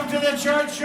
to the church.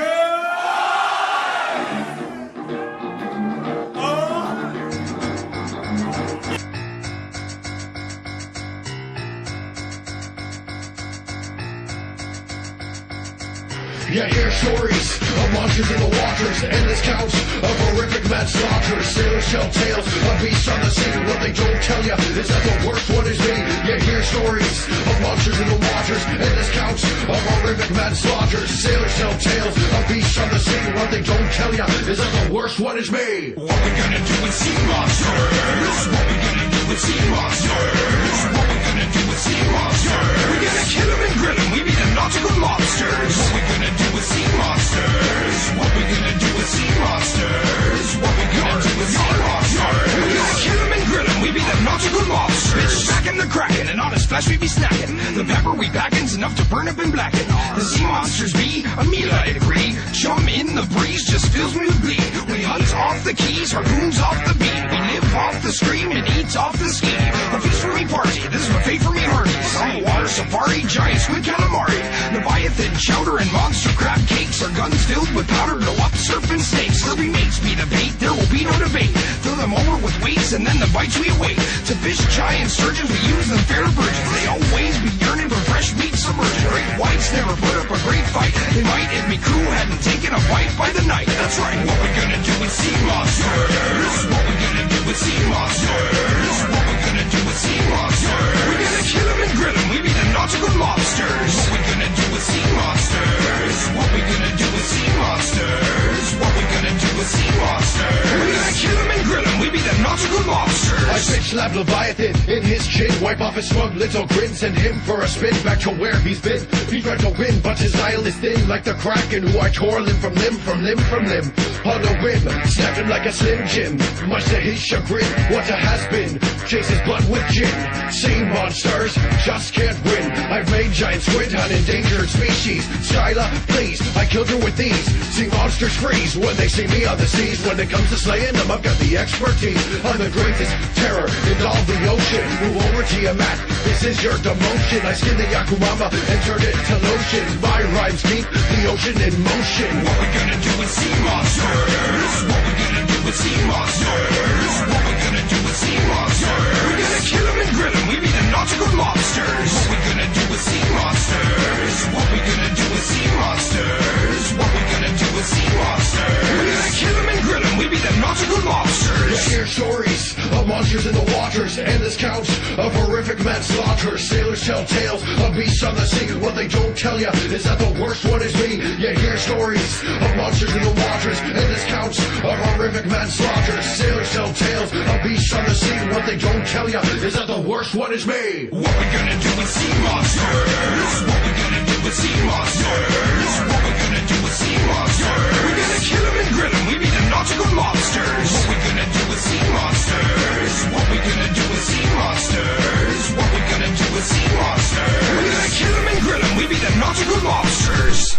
You hear stories of monsters in the waters, endless counts of horrific manslaughter. Sailors tell tales of beasts on the sea. What they don't tell you is that the worst one is me. You hear stories of monsters in the waters, endless counts of horrific manslaughter. Sailors tell tales of beasts on the sea. What they don't tell you is that the worst one is me. What we gonna do with sea monsters? What we gonna do with sea monsters? What we gonna do with sea monsters? We gonna kill them and grill them. We be the nautical monsters. What we gonna do with sea monsters? What we gonna do with sea monsters? What we gonna do with sea monsters? We gonna kill them and grill them. We be the nautical monsters. Smacking the kraken and on his flesh we be snacking. The pepper we packin's enough to burn up and blacken. The sea monsters be a meal I agree. Chum in the breeze just fills me with glee. We hunt off the keys, harpoons off the beat. We live off the scream and eat off the ski. A feast for me party, this is my fate for me hearties. Saltwater safari, giant squid calamari. Leviathan chowder and monster crab cakes. Our guns filled with powder blow up surfing snakes. Scurvy mates be the bait, there will be no debate. Fill them over with weights and then the bites we await. To fish giant sturgeons we use them fair virgins. They always be yearning for fresh meat submersion. Great whites never put up a great fight. They might if me crew hadn't taken a bite by the night. That's right, what we gonna do with sea monsters? What we gonna do with sea monsters? What we gonna do with sea monsters? We gonna kill them and grill them. We be the nautical monsters. What we gonna do with sea monsters? What we gonna do with sea monsters? What we gonna do with sea monsters? We gonna kill them and grill them. We be the nautical monsters. I bitch slap Leviathan in his chin, wipe off his smug little grin, send him for a spin back to where he's been. He tried to win, but his Nile is thin like the Kraken, who I tore limb from limb from limb from limb. On the whim, snapped him like a Slim Jim, much to his chagrin. What a has-been, chases blood with gin. Sea monsters just can't win. I've made giant squid an endangered species. Skyla, please, I killed her with these. Sea monsters freeze when they see me on the seas. When it comes to slaying them, I've got the expertise. I'm the greatest terror in all the ocean. Move over Tiamat, this is your demotion. I skinned the Yakumama and turned it to lotion. My rhymes keep the ocean in motion. What we gonna do with sea monsters? What we gonna do with sea monsters? What we gonna do with sea monsters? We gonna kill them and grill them. We be the nautical monsters. What we gonna do with sea monsters? What we gonna do with sea monsters? What we gonna do with sea monsters? We gonna kill them and grill them. We be the nautical monsters. You hear stories of monsters in the waters, endless counts of horrific manslaughter. Sailors tell tales of beasts on the sea. What they don't tell you is that the worst one is me. You hear stories of monsters in the waters, endless counts of horrific manslaughter. Sailors tell tales of beasts on the sea. What they don't tell you is that the worst one is me. What we gonna do with sea monsters? What we gonna do with sea monsters? What we gonna do with sea monsters? We gonna kill them and grill them. We be the nautical monsters. What we gonna do with sea monsters? What we gonna do with sea monsters? What we gonna do with sea monsters? We gonna kill them and grill them. We be the nautical monsters.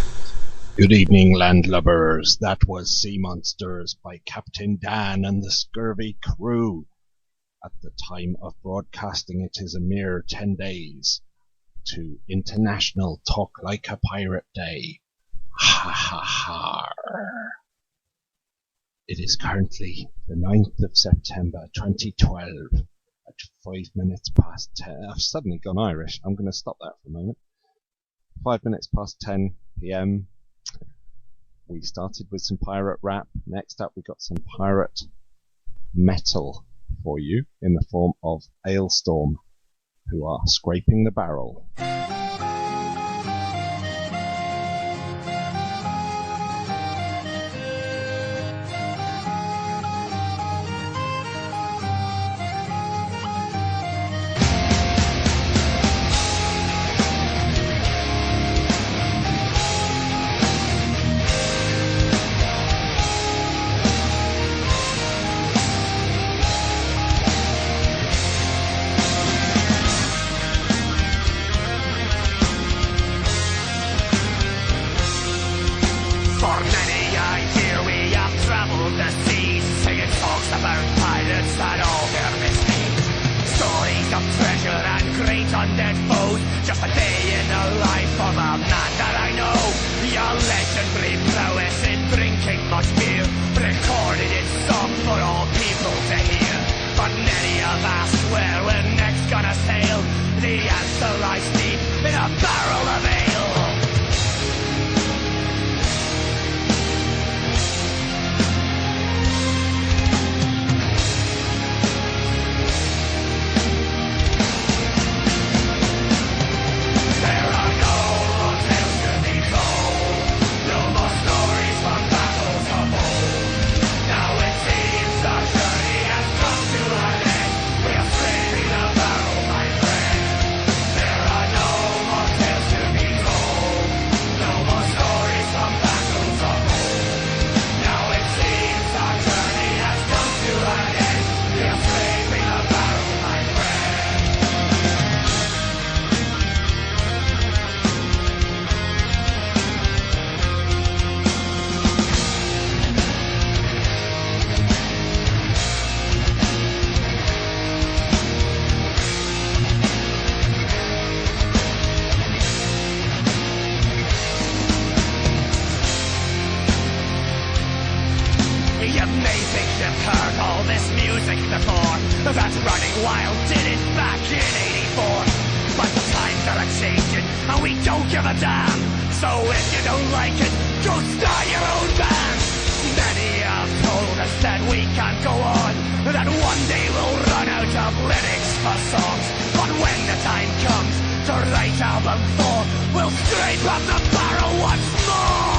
Good evening, landlubbers. That was Sea Monsters by Captain Dan and the Scurvy crew. At the time of broadcasting, it is a mere 10 days to International Talk Like a Pirate Day. Ha ha ha. It is currently the 9th of September 2012 at 5 minutes past 10. I've suddenly gone Irish. I'm going to stop that for a moment. 5 minutes past 10 p.m. We started with some pirate rap. Next up we got some pirate metal for you in the form of Alestorm, who are Scraping the Barrel. Undead foes, just a day in the life of a man that I know. Your legend legendary prowess in drinking much beer, recorded in song for all people to hear. But many have asked where we're next gonna sail. The answer lies deep in a barrel of ale. That's running wild did it back in '84. But the times are a-changing and we don't give a damn. So if you don't like it, go start your own band. Many have told us that we can't go on, that one day we'll run out of lyrics for songs. But when the time comes to write album 4, we'll scrape up the barrel once more.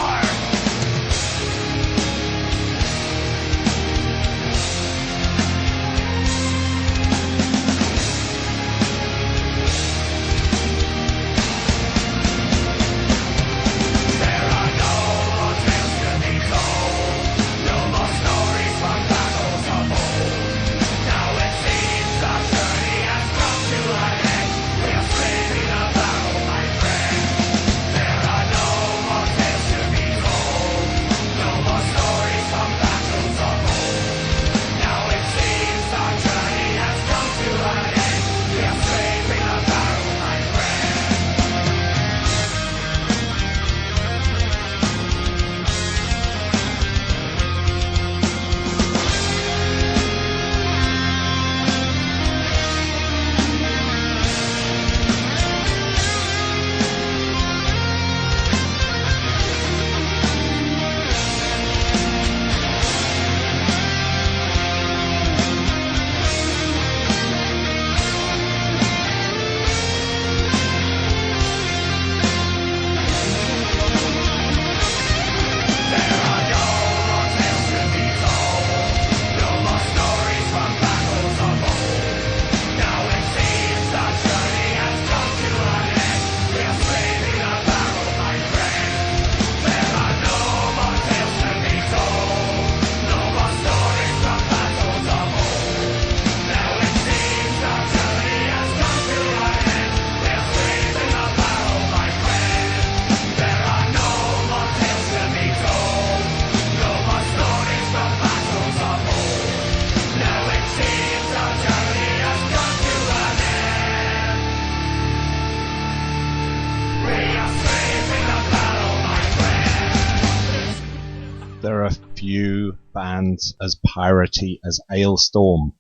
There are few bands as piratey as Alestorm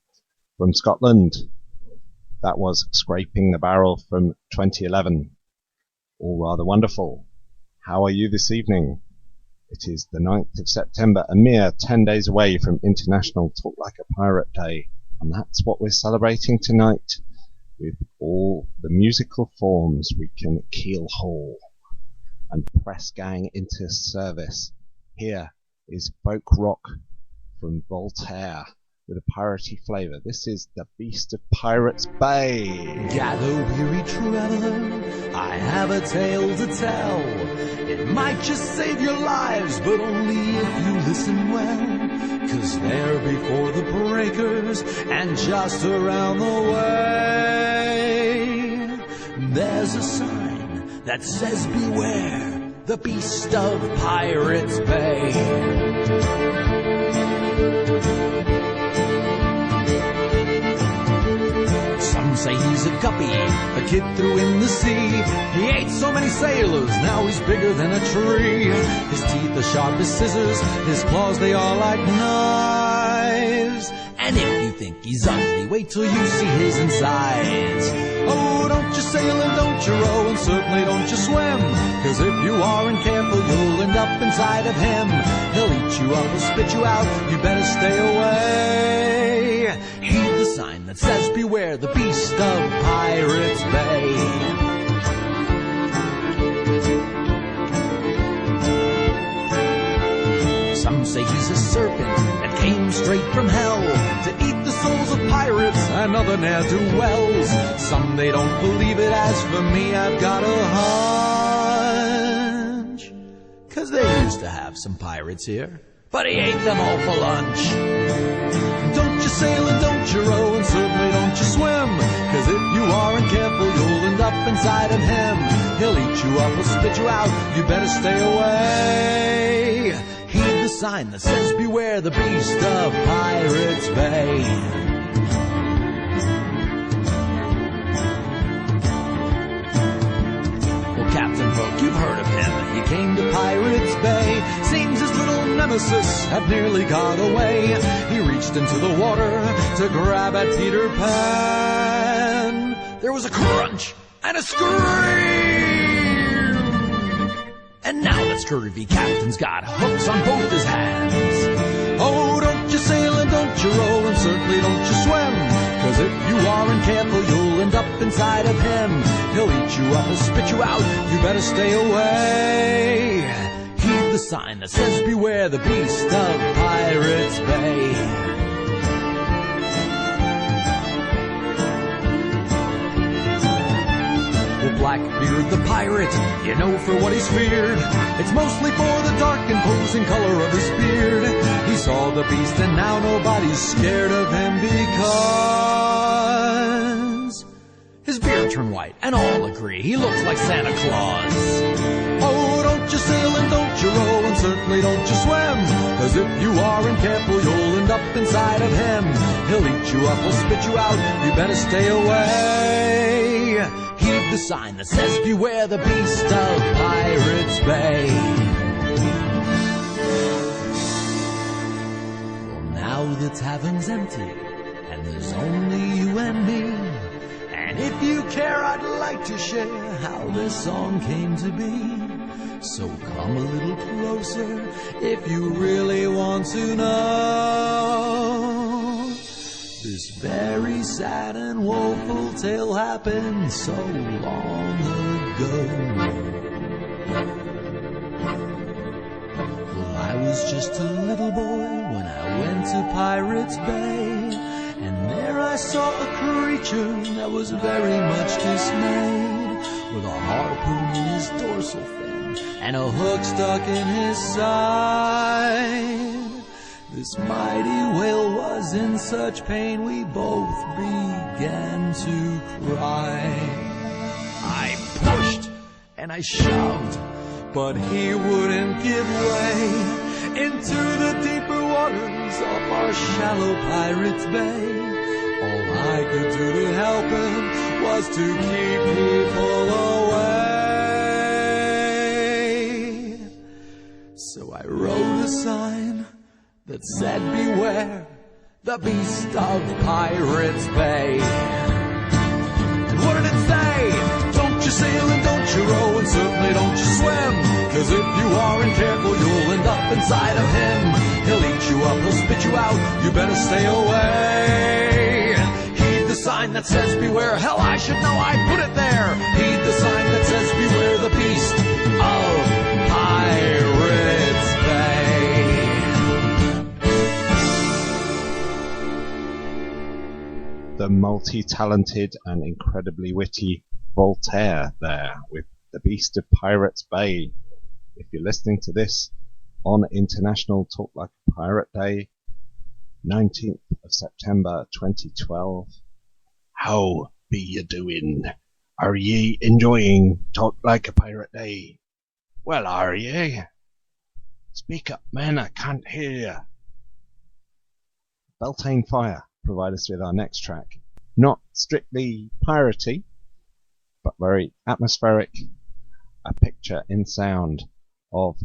from Scotland. That was Scraping the Barrel from 2011. All rather wonderful. How are you this evening? It is the 9th of September, a mere 10 days away from International Talk Like a Pirate Day. And that's what we're celebrating tonight, with all the musical forms we can keel-haul and press gang into service. Here is folk rock from Voltaire with a piratey flavour. This is The Beast of Pirates Bay. Gather, weary traveller, I have a tale to tell. It might just save your lives, but only if you listen well. 'Cause there before the breakers and just around the way, there's a sign that says beware, the Beast of Pirates Bay. Some say he's a guppy a kid threw in the sea. He ate so many sailors, now he's bigger than a tree. His teeth are sharp as scissors, his claws they are like knives. And if you think he's ugly, wait till you see his insides. Oh, don't you sail and don't you row, and certainly don't you swim, 'cause if you aren't careful, you'll end up inside of him. He'll eat you up or spit you out, you better stay away. Heed the sign that says beware the beast of Pirates Bay. Some say he's a serpent that came straight from hell to eat the souls of pirates and other ne'er-do-wells. Some they don't believe it, as for me I've got a hunch, 'cause they used to have some pirates here, but he ate them all for lunch. Don't you sail and don't you row, and certainly don't you swim, 'cause if you aren't careful you'll end up inside of him. He'll eat you up or spit you out, you better stay away. Heed the sign that says beware the beast of Pirates Bay. Well, Captain Hook, you've heard of him. He came to Pirates Bay. Seems his little nemesis had nearly got away. He reached into the water to grab at Peter Pan. There was a crunch and a scream. And now that Scurvy Captain's got hooks on both his hands. Oh, don't you sail and don't you row, and certainly don't you swim, 'cause if you aren't careful you'll end up inside of him. He'll eat you up, he'll spit you out, you better stay away. Heed the sign that says beware the beast of Pirates Bay. Blackbeard the pirate, you know for what he's feared. It's mostly for the dark imposing color of his beard. He saw the beast and now nobody's scared of him, because his beard turned white and all agree he looks like Santa Claus. Oh, don't you sail and don't you row, and certainly don't you swim, 'cause if you aren't careful you'll end up inside of him. He'll eat you up, he'll spit you out, you better stay away. Heed the sign that says beware the beast of Pirates Bay. Well, now the tavern's empty and there's only you and me, and if you care I'd like to share how this song came to be. So come a little closer if you really want to know. This very sad and woeful tale happened so long ago. Well, I was just a little boy when I went to Pirates Bay, and there I saw a creature that was very much dismayed, with a harpoon in his dorsal fin and a hook stuck in his side. This mighty whale was in such pain we both began to cry. I pushed and I shoved, but he wouldn't give way. Into the deeper waters of our shallow Pirates Bay, all I could do to help him was to keep people away. So I wrote a sign that said beware the beast of Pirates Bay. And what did it say? Don't you sail and don't you row, and certainly don't you swim, 'cause if you aren't careful you'll end up inside of him. He'll eat you up, he'll spit you out, you better stay away. Heed the sign that says beware, hell I should know I put it there. Heed the sign that says beware the beast of Pirates Bay. The multi-talented and incredibly witty Voltaire there with The Beast of Pirates Bay. If you're listening to this on International Talk Like a Pirate Day, 19th of September 2012, how be you doing? Are ye enjoying Talk Like a Pirate Day? Well, are ye? Speak up, man, I can't hear you. Beltane Fire provide us with our next track. Not strictly piratey, but very atmospheric. A picture in sound of